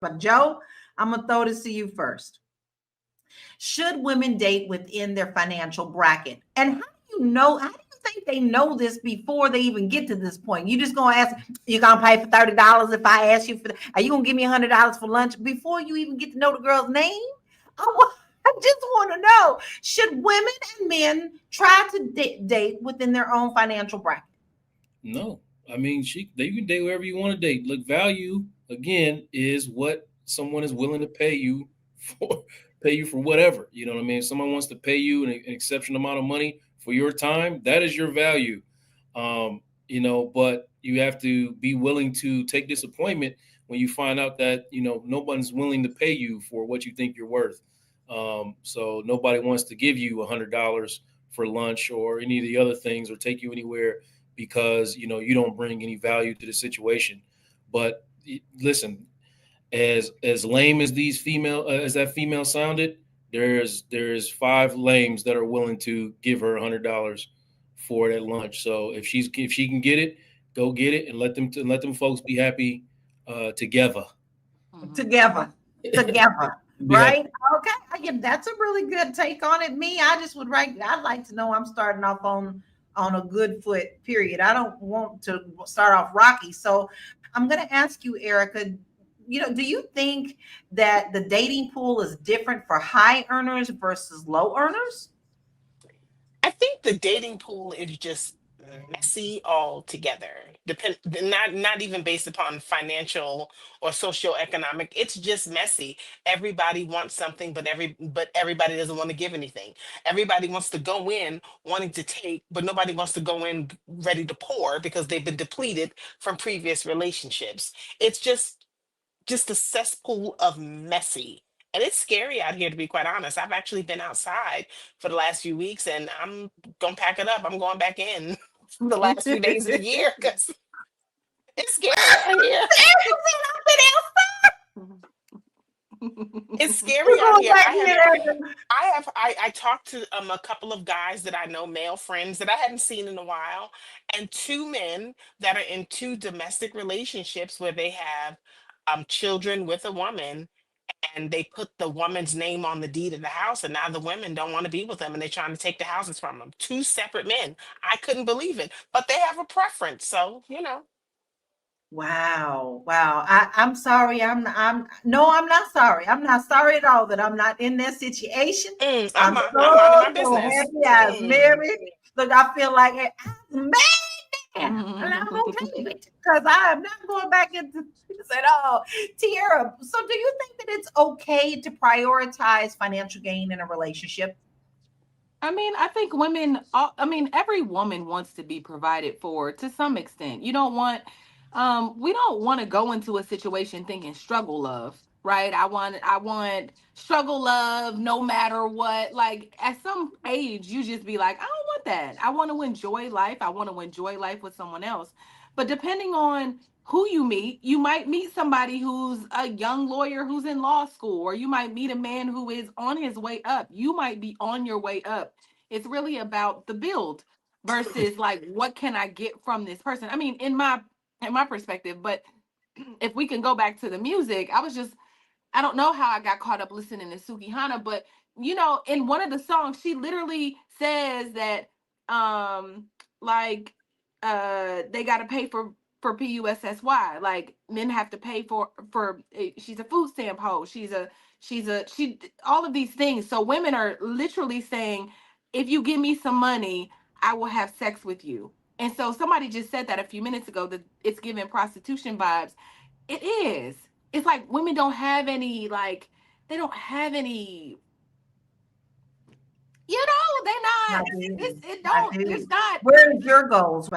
But Joe, I'm going to throw this to you first. Should women date within their financial bracket? And how do you think they know this before they even get to this point? You just going to ask, you going to pay for $30 if I ask you for, are you going to give me $100 for lunch before you even get to know the girl's name? I just want to know, should women and men try to date within their own financial bracket? No. I mean, they can date wherever you want to date. Look, value again is what someone is willing to for pay you for whatever. You know what I mean? If someone wants to pay you an exceptional amount of money for your time, that is your value. But you have to be willing to take disappointment when you find out that, no one's willing to pay you for what you think you're worth. So nobody wants to give you $100 for lunch or any of the other things or take you anywhere because, you don't bring any value to the situation. But listen, as lame as as that female sounded, there's 5 lames that are willing to give her $100 for that lunch. So if she can get it, go get it and let them folks be happy together. Together. Right? Okay. Yeah, that's a really good take on it. I'd like to know I'm starting off on a good foot, period. I don't want to start off rocky. So I'm going to ask you, Erica, do you think that the dating pool is different for high earners versus low earners? I think the dating pool is just messy altogether. Not even based upon financial or socioeconomic. It's just messy. Everybody wants something, but everybody doesn't want to give anything. Everybody wants to go in wanting to take, but nobody wants to go in ready to pour because they've been depleted from previous relationships. It's just a cesspool of messy. And it's scary out here, to be quite honest. I've actually been outside for the last few weeks and I'm going to pack it up. I'm going back in the last few days of the year because it's scary out here. It's scary out here. I talked to a couple of guys that I know, male friends that I hadn't seen in a while, and 2 men that are in 2 domestic relationships where they have children with a woman, and they put the woman's name on the deed of the house, and now the women don't want to be with them and they're trying to take the houses from them. 2 separate men. I couldn't believe it, but they have a preference. So, Wow. I'm sorry. I'm not sorry. I'm not sorry at all that I'm not in that situation. I'm minding my business. Happy I was married. Look, I feel like I'm mad. And I'm okay with it because I am not going back into this at all. Tiara, so do you think that it's okay to prioritize financial gain in a relationship? I think every woman wants to be provided for to some extent. We don't want to go into a situation thinking struggle love, right? I want struggle love no matter what. Like at some age, you just be like, I don't want that. I want to enjoy life. I want to enjoy life with someone else. But depending on who you might meet somebody who's a young lawyer who's in law school, or you might meet a man who is on his way up. You might be on your way up. It's really about the build versus like, what can I get from this person? In my perspective. But if we can go back to the music, I don't know how I got caught up listening to Suki Hana, but in one of the songs, she literally says that they gotta pay for PUSSY. Like men have to pay for she's a food stamp hoe. She all of these things. So women are literally saying, if you give me some money, I will have sex with you. And so somebody just said that a few minutes ago, that it's giving prostitution vibes. It is. It's like women don't have any, they don't have any, they're not, it's not. Where's your goals?